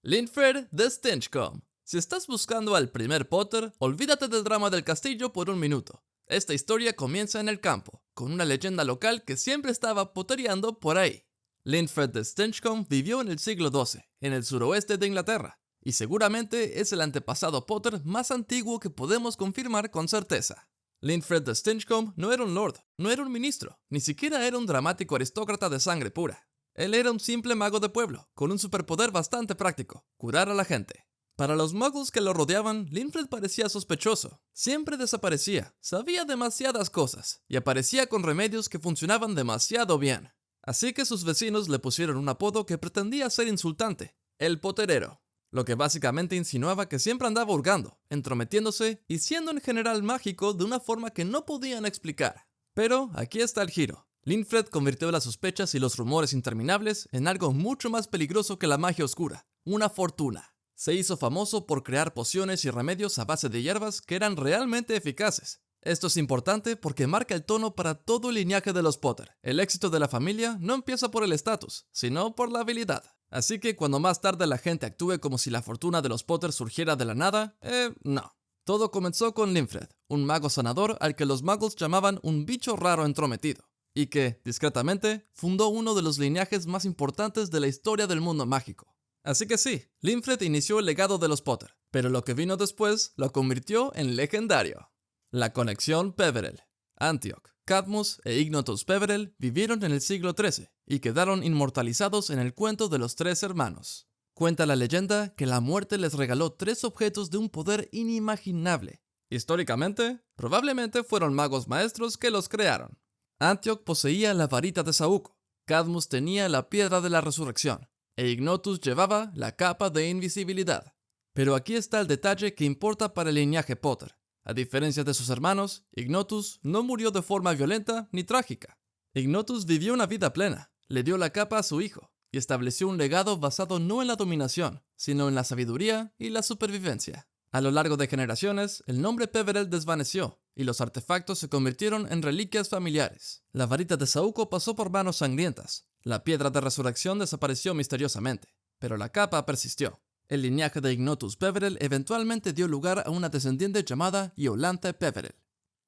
Linfred de Stinchcombe. Si estás buscando al primer Potter, olvídate del drama del castillo por un minuto. Esta historia comienza en el campo, con una leyenda local que siempre estaba pottereando por ahí. Linfred de Stinchcombe vivió en el siglo XII, en el suroeste de Inglaterra, y seguramente es el antepasado Potter más antiguo que podemos confirmar con certeza. Linfred de Stinchcombe no era un lord, no era un ministro, ni siquiera era un dramático aristócrata de sangre pura. Él era un simple mago de pueblo, con un superpoder bastante práctico: curar a la gente. Para los muggles que lo rodeaban, Linfred parecía sospechoso. Siempre desaparecía, sabía demasiadas cosas, y aparecía con remedios que funcionaban demasiado bien. Así que sus vecinos le pusieron un apodo que pretendía ser insultante: el Potterero. Lo que básicamente insinuaba que siempre andaba hurgando, entrometiéndose y siendo en general mágico de una forma que no podían explicar. Pero aquí está el giro. Linfred convirtió las sospechas y los rumores interminables en algo mucho más peligroso que la magia oscura: una fortuna. Se hizo famoso por crear pociones y remedios a base de hierbas que eran realmente eficaces. Esto es importante porque marca el tono para todo el linaje de los Potter. El éxito de la familia no empieza por el estatus, sino por la habilidad. Así que cuando más tarde la gente actúe como si la fortuna de los Potter surgiera de la nada, no. Todo comenzó con Linfred, un mago sanador al que los muggles llamaban un bicho raro entrometido, y que, discretamente, fundó uno de los linajes más importantes de la historia del mundo mágico. Así que sí, Linfred inició el legado de los Potter, pero lo que vino después lo convirtió en legendario. La conexión Peverell. Antioch, Cadmus e Ignotus Peverell vivieron en el siglo XIII y quedaron inmortalizados en el cuento de los tres hermanos. Cuenta la leyenda que la muerte les regaló tres objetos de un poder inimaginable. Históricamente, probablemente fueron magos maestros que los crearon. Antioch poseía la varita de Saúco, Cadmus tenía la piedra de la resurrección, e Ignotus llevaba la capa de invisibilidad. Pero aquí está el detalle que importa para el linaje Potter. A diferencia de sus hermanos, Ignotus no murió de forma violenta ni trágica. Ignotus vivió una vida plena, le dio la capa a su hijo, y estableció un legado basado no en la dominación, sino en la sabiduría y la supervivencia. A lo largo de generaciones, el nombre Peverell desvaneció, y los artefactos se convirtieron en reliquias familiares. La varita de Saúco pasó por manos sangrientas, la piedra de resurrección desapareció misteriosamente, pero la capa persistió. El linaje de Ignotus Peverell eventualmente dio lugar a una descendiente llamada Iolanthe Peverell.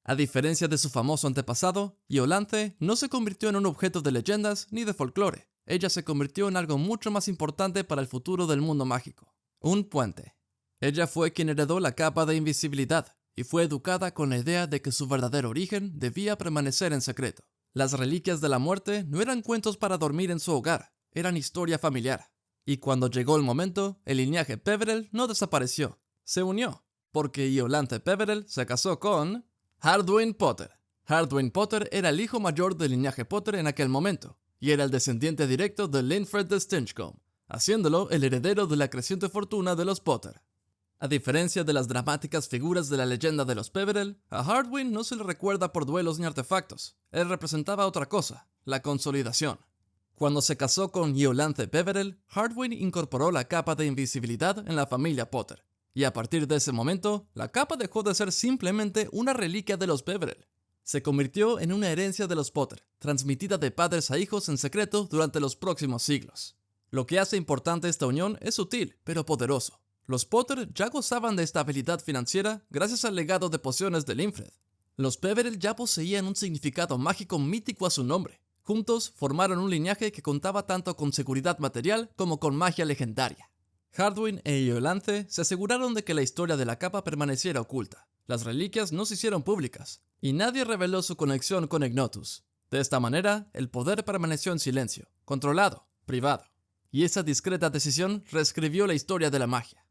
A diferencia de su famoso antepasado, Iolanthe no se convirtió en un objeto de leyendas ni de folclore. Ella se convirtió en algo mucho más importante para el futuro del mundo mágico: un puente. Ella fue quien heredó la capa de invisibilidad y fue educada con la idea de que su verdadero origen debía permanecer en secreto. Las reliquias de la muerte no eran cuentos para dormir en su hogar, eran historia familiar. Y cuando llegó el momento, el linaje Peverell no desapareció, se unió, porque Iolanthe Peverell se casó con Hardwyn Potter. Hardwyn Potter era el hijo mayor del linaje Potter en aquel momento, y era el descendiente directo de Linfred de Stinchcombe, haciéndolo el heredero de la creciente fortuna de los Potter. A diferencia de las dramáticas figuras de la leyenda de los Peverell, a Hardwyn no se le recuerda por duelos ni artefactos. Él representaba otra cosa: la consolidación. Cuando se casó con Iolanthe Peverell, Hardwyn incorporó la capa de invisibilidad en la familia Potter, y a partir de ese momento, la capa dejó de ser simplemente una reliquia de los Peverell. Se convirtió en una herencia de los Potter, transmitida de padres a hijos en secreto durante los próximos siglos. Lo que hace importante esta unión es sutil, pero poderoso. Los Potter ya gozaban de estabilidad financiera gracias al legado de pociones de Linfred. Los Peverell ya poseían un significado mágico mítico a su nombre. Juntos formaron un linaje que contaba tanto con seguridad material como con magia legendaria. Hardwyn e Iolanthe se aseguraron de que la historia de la capa permaneciera oculta. Las reliquias no se hicieron públicas, y nadie reveló su conexión con Ignotus. De esta manera, el poder permaneció en silencio, controlado, privado. Y esa discreta decisión reescribió la historia de la magia.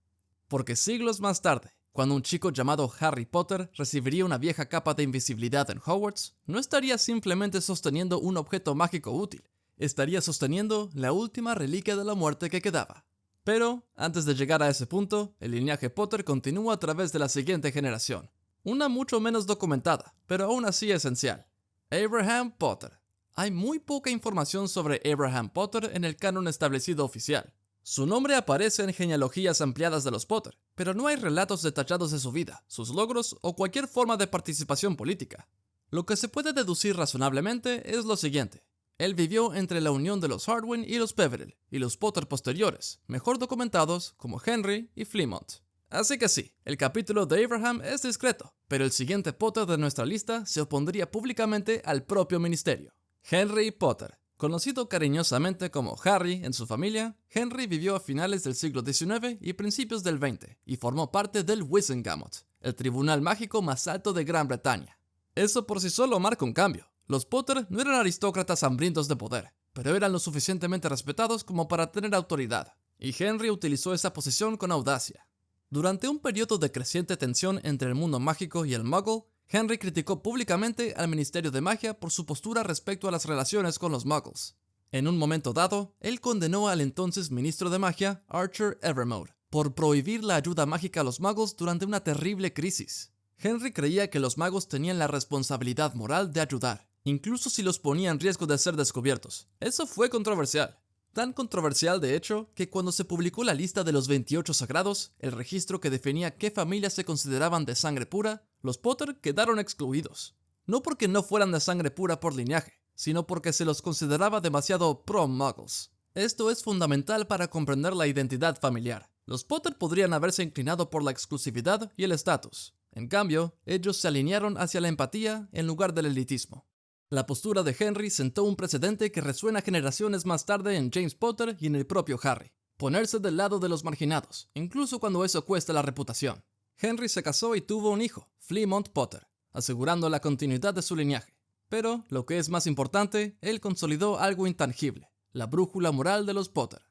Porque siglos más tarde, cuando un chico llamado Harry Potter recibiría una vieja capa de invisibilidad en Hogwarts, no estaría simplemente sosteniendo un objeto mágico útil, estaría sosteniendo la última reliquia de la muerte que quedaba. Pero, antes de llegar a ese punto, el linaje Potter continúa a través de la siguiente generación, una mucho menos documentada, pero aún así esencial: Abraham Potter. Hay muy poca información sobre Abraham Potter en el canon establecido oficial. Su nombre aparece en genealogías ampliadas de los Potter, pero no hay relatos detallados de su vida, sus logros o cualquier forma de participación política. Lo que se puede deducir razonablemente es lo siguiente: Él vivió entre la unión de los Harwin y los Peverell, y los Potter posteriores, mejor documentados como Henry y Flemmont. Así que sí, el capítulo de Abraham es discreto, pero el siguiente Potter de nuestra lista se opondría públicamente al propio ministerio. Henry Potter. Conocido cariñosamente como Harry en su familia, Henry vivió a finales del siglo XIX y principios del XX, y formó parte del Wizengamot, el tribunal mágico más alto de Gran Bretaña. Eso por sí solo marca un cambio. Los Potter no eran aristócratas hambrientos de poder, pero eran lo suficientemente respetados como para tener autoridad, y Henry utilizó esa posición con audacia. Durante un periodo de creciente tensión entre el mundo mágico y el Muggle, Henry criticó públicamente al Ministerio de Magia por su postura respecto a las relaciones con los Muggles. En un momento dado, él condenó al entonces ministro de Magia, Archer Evermore, por prohibir la ayuda mágica a los Muggles durante una terrible crisis. Henry creía que los magos tenían la responsabilidad moral de ayudar, incluso si los ponía en riesgo de ser descubiertos. Eso fue controversial. Tan controversial, de hecho, que cuando se publicó la lista de los 28 sagrados, el registro que definía qué familias se consideraban de sangre pura, los Potter quedaron excluidos. No porque no fueran de sangre pura por linaje, sino porque se los consideraba demasiado pro-muggles. Esto es fundamental para comprender la identidad familiar. Los Potter podrían haberse inclinado por la exclusividad y el estatus. En cambio, ellos se alinearon hacia la empatía en lugar del elitismo. La postura de Henry sentó un precedente que resuena generaciones más tarde en James Potter y en el propio Harry. Ponerse del lado de los marginados, incluso cuando eso cuesta la reputación. Henry se casó y tuvo un hijo, Flemmont Potter, asegurando la continuidad de su linaje. Pero, lo que es más importante, él consolidó algo intangible, la brújula moral de los Potter.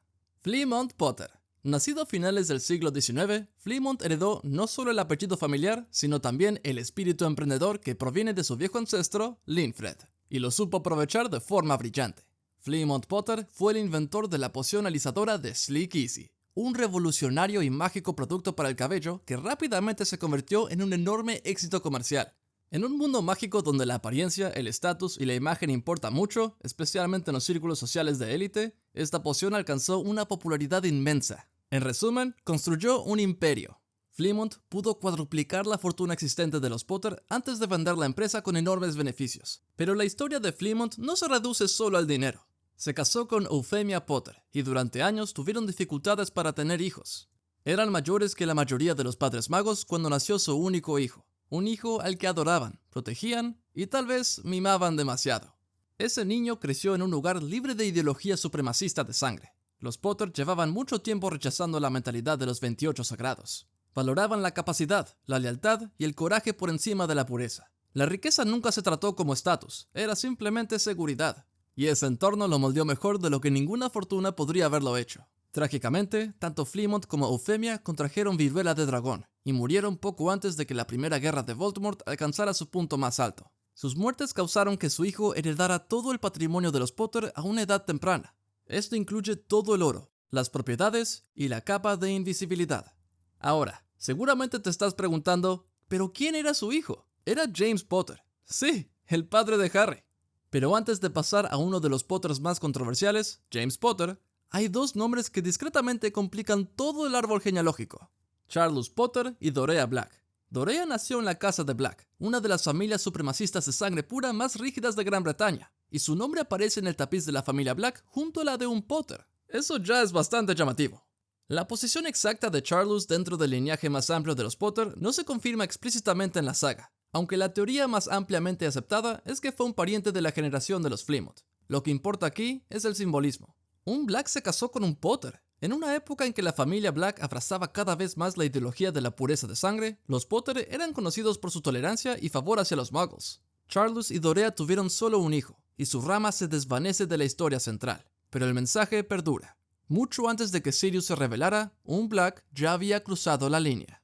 Flemmont Potter. Nacido a finales del siglo XIX, Flemmont heredó no solo el apellido familiar, sino también el espíritu emprendedor que proviene de su viejo ancestro, Linfred, y lo supo aprovechar de forma brillante. Flemmont Potter fue el inventor de la poción alisadora de Sleek Easy, un revolucionario y mágico producto para el cabello que rápidamente se convirtió en un enorme éxito comercial. En un mundo mágico donde la apariencia, el estatus y la imagen importa mucho, especialmente en los círculos sociales de élite, esta poción alcanzó una popularidad inmensa. En resumen, construyó un imperio. Flemmont pudo cuadruplicar la fortuna existente de los Potter antes de vender la empresa con enormes beneficios. Pero la historia de Flemmont no se reduce solo al dinero. Se casó con Euphemia Potter y durante años tuvieron dificultades para tener hijos. Eran mayores que la mayoría de los padres magos cuando nació su único hijo. Un hijo al que adoraban, protegían y tal vez mimaban demasiado. Ese niño creció en un lugar libre de ideología supremacista de sangre. Los Potter llevaban mucho tiempo rechazando la mentalidad de los 28 sagrados. Valoraban la capacidad, la lealtad y el coraje por encima de la pureza. La riqueza nunca se trató como estatus, era simplemente seguridad. Y ese entorno lo moldeó mejor de lo que ninguna fortuna podría haberlo hecho. Trágicamente, tanto Flemmont como Euphemia contrajeron viruela de dragón y murieron poco antes de que la primera guerra de Voldemort alcanzara su punto más alto. Sus muertes causaron que su hijo heredara todo el patrimonio de los Potter a una edad temprana. Esto incluye todo el oro, las propiedades y la capa de invisibilidad. Ahora, seguramente te estás preguntando, ¿pero quién era su hijo? Era James Potter. Sí, el padre de Harry. Pero antes de pasar a uno de los Potters más controversiales, James Potter, hay dos nombres que discretamente complican todo el árbol genealógico. Charles Potter y Dorea Black. Dorea nació en la casa de Black, una de las familias supremacistas de sangre pura más rígidas de Gran Bretaña, y su nombre aparece en el tapiz de la familia Black junto a la de un Potter. Eso ya es bastante llamativo. La posición exacta de Charles dentro del linaje más amplio de los Potter no se confirma explícitamente en la saga, aunque la teoría más ampliamente aceptada es que fue un pariente de la generación de los Flemmont. Lo que importa aquí es el simbolismo. Un Black se casó con un Potter. En una época en que la familia Black abrazaba cada vez más la ideología de la pureza de sangre, los Potter eran conocidos por su tolerancia y favor hacia los Muggles. Charles y Dorea tuvieron solo un hijo, y su rama se desvanece de la historia central, pero el mensaje perdura. Mucho antes de que Sirius se revelara, un Black ya había cruzado la línea.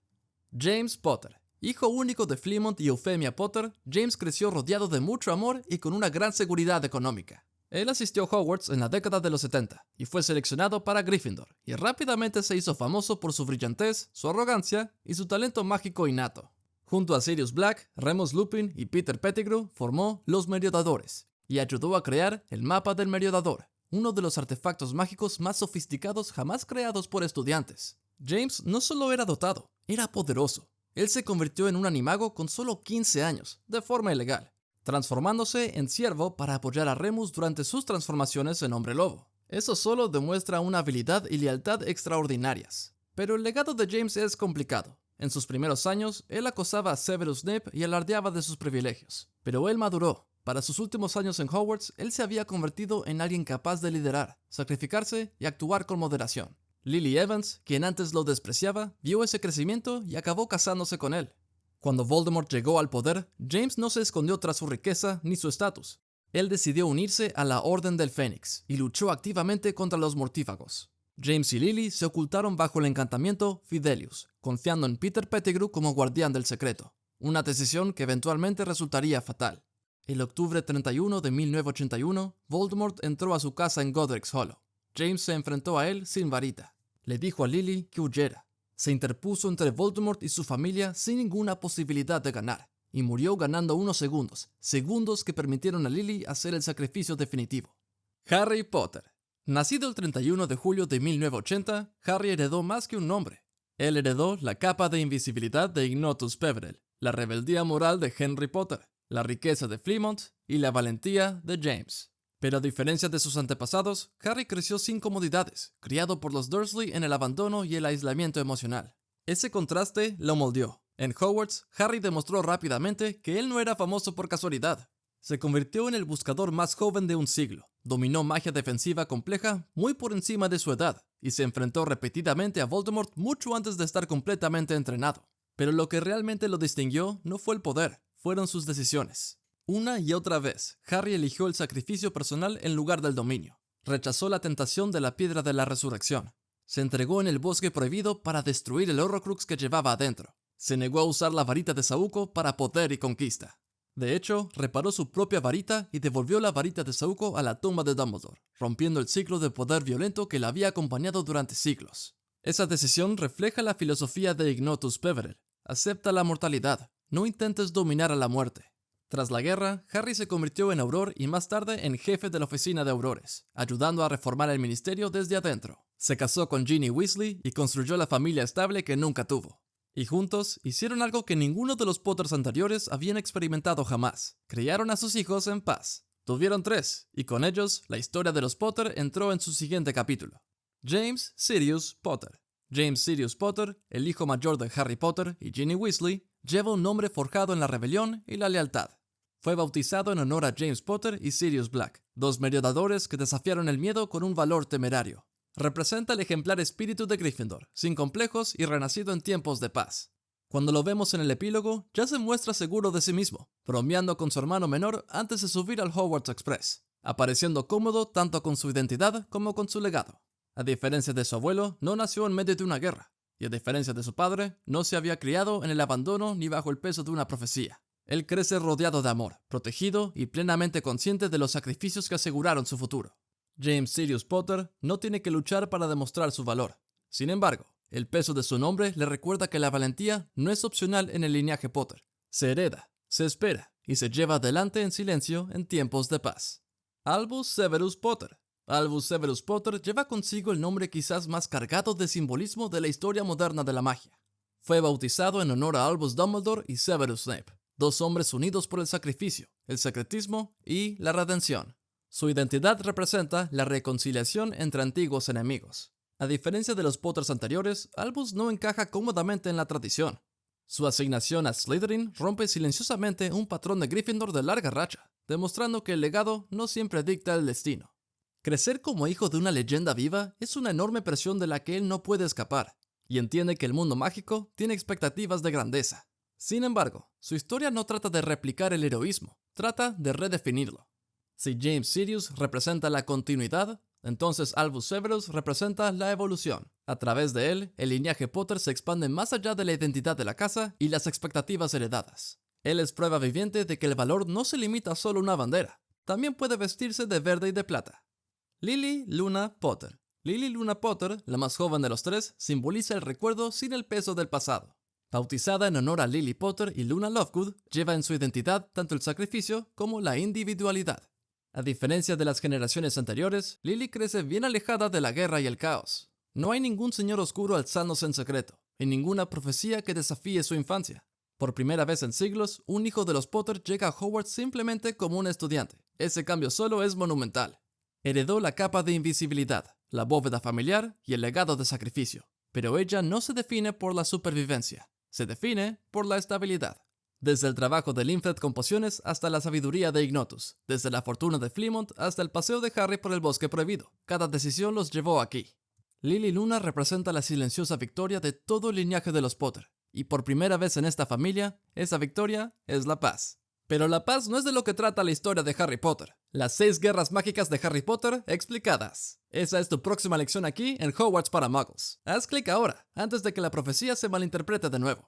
James Potter. Hijo único de Flemmont y Euphemia Potter, James creció rodeado de mucho amor y con una gran seguridad económica. Él asistió a Hogwarts en la década de los 70 y fue seleccionado para Gryffindor, y rápidamente se hizo famoso por su brillantez, su arrogancia y su talento mágico innato. Junto a Sirius Black, Remus Lupin y Peter Pettigrew formó los Meriodadores y ayudó a crear el mapa del Meriodador, uno de los artefactos mágicos más sofisticados jamás creados por estudiantes. James no solo era dotado, era poderoso. Él se convirtió en un animago con solo 15 años, de forma ilegal. transformándose en ciervo para apoyar a Remus durante sus transformaciones en hombre lobo. Eso solo demuestra una habilidad y lealtad extraordinarias. Pero el legado de James es complicado. En sus primeros años, él acosaba a Severus Snape y alardeaba de sus privilegios. Pero él maduró. Para sus últimos años en Hogwarts, él se había convertido en alguien capaz de liderar, sacrificarse y actuar con moderación. Lily Evans, quien antes lo despreciaba, vio ese crecimiento y acabó casándose con él. Cuando Voldemort llegó al poder, James no se escondió tras su riqueza ni su estatus. Él decidió unirse a la Orden del Fénix y luchó activamente contra los mortífagos. James y Lily se ocultaron bajo el encantamiento Fidelius, confiando en Peter Pettigrew como guardián del secreto, una decisión que eventualmente resultaría fatal. El octubre 31 de 1981, Voldemort entró a su casa en Godric's Hollow. James se enfrentó a él sin varita. Le dijo a Lily que huyera. Se interpuso entre Voldemort y su familia sin ninguna posibilidad de ganar, y murió ganando unos segundos que permitieron a Lily hacer el sacrificio definitivo. Harry Potter. Nacido el 31 de julio de 1980, Harry heredó más que un nombre. Él heredó la capa de invisibilidad de Ignotus Peverell, la rebeldía moral de Henry Potter, la riqueza de Flemmont y la valentía de James. Pero a diferencia de sus antepasados, Harry creció sin comodidades, criado por los Dursley en el abandono y el aislamiento emocional. Ese contraste lo moldeó. En Hogwarts, Harry demostró rápidamente que él no era famoso por casualidad. Se convirtió en el buscador más joven de un siglo, dominó magia defensiva compleja muy por encima de su edad, y se enfrentó repetidamente a Voldemort mucho antes de estar completamente entrenado. Pero lo que realmente lo distinguió no fue el poder, fueron sus decisiones. Una y otra vez, Harry eligió el sacrificio personal en lugar del dominio. Rechazó la tentación de la piedra de la resurrección. Se entregó en el bosque prohibido para destruir el Horrocrux que llevaba adentro. Se negó a usar la varita de Saúco para poder y conquista. De hecho, reparó su propia varita y devolvió la varita de Saúco a la tumba de Dumbledore, rompiendo el ciclo de poder violento que la había acompañado durante siglos. Esa decisión refleja la filosofía de Ignotus Peverell. Acepta la mortalidad, no intentes dominar a la muerte. Tras la guerra, Harry se convirtió en Auror y más tarde en jefe de la oficina de Aurores, ayudando a reformar el ministerio desde adentro. Se casó con Ginny Weasley y construyó la familia estable que nunca tuvo. Y juntos hicieron algo que ninguno de los Potters anteriores habían experimentado jamás. Criaron a sus hijos en paz. Tuvieron 3, y con ellos la historia de los Potter entró en su siguiente capítulo. James Sirius Potter. James Sirius Potter, el hijo mayor de Harry Potter y Ginny Weasley, lleva un nombre forjado en la rebelión y la lealtad. Fue bautizado en honor a James Potter y Sirius Black, 2 merodeadores que desafiaron el miedo con un valor temerario. Representa el ejemplar espíritu de Gryffindor, sin complejos y renacido en tiempos de paz. Cuando lo vemos en el epílogo, ya se muestra seguro de sí mismo, bromeando con su hermano menor antes de subir al Hogwarts Express, apareciendo cómodo tanto con su identidad como con su legado. A diferencia de su abuelo, no nació en medio de una guerra, y a diferencia de su padre, no se había criado en el abandono ni bajo el peso de una profecía. Él crece rodeado de amor, protegido y plenamente consciente de los sacrificios que aseguraron su futuro. James Sirius Potter no tiene que luchar para demostrar su valor. Sin embargo, el peso de su nombre le recuerda que la valentía no es opcional en el linaje Potter. Se hereda, se espera y se lleva adelante en silencio en tiempos de paz. Albus Severus Potter. Albus Severus Potter lleva consigo el nombre quizás más cargado de simbolismo de la historia moderna de la magia. Fue bautizado en honor a Albus Dumbledore y Severus Snape, 2 hombres unidos por el sacrificio, el secretismo y la redención. Su identidad representa la reconciliación entre antiguos enemigos. A diferencia de los Potters anteriores, Albus no encaja cómodamente en la tradición. Su asignación a Slytherin rompe silenciosamente un patrón de Gryffindor de larga racha, demostrando que el legado no siempre dicta el destino. Crecer como hijo de una leyenda viva es una enorme presión de la que él no puede escapar, y entiende que el mundo mágico tiene expectativas de grandeza. Sin embargo, su historia no trata de replicar el heroísmo, trata de redefinirlo. Si James Sirius representa la continuidad, entonces Albus Severus representa la evolución. A través de él, el linaje Potter se expande más allá de la identidad de la casa y las expectativas heredadas. Él es prueba viviente de que el valor no se limita a solo una bandera, también puede vestirse de verde y de plata. Lily Luna Potter. Lily Luna Potter, la más joven de los 3, simboliza el recuerdo sin el peso del pasado. Bautizada en honor a Lily Potter y Luna Lovegood, lleva en su identidad tanto el sacrificio como la individualidad. A diferencia de las generaciones anteriores, Lily crece bien alejada de la guerra y el caos. No hay ningún señor oscuro alzándose en secreto, y ninguna profecía que desafíe su infancia. Por primera vez en siglos, un hijo de los Potter llega a Hogwarts simplemente como un estudiante. Ese cambio solo es monumental. Heredó la capa de invisibilidad, la bóveda familiar y el legado de sacrificio. Pero ella no se define por la supervivencia, se define por la estabilidad. Desde el trabajo de Linfred con pociones hasta la sabiduría de Ignotus, desde la fortuna de Fleamont hasta el paseo de Harry por el bosque prohibido, cada decisión los llevó aquí. Lily Luna representa la silenciosa victoria de todo el linaje de los Potter, y por primera vez en esta familia, esa victoria es la paz. Pero la paz no es de lo que trata la historia de Harry Potter. Las 6 guerras mágicas de Harry Potter explicadas. Esa es tu próxima lección aquí en Hogwarts para Muggles. Haz clic ahora, antes de que la profecía se malinterprete de nuevo.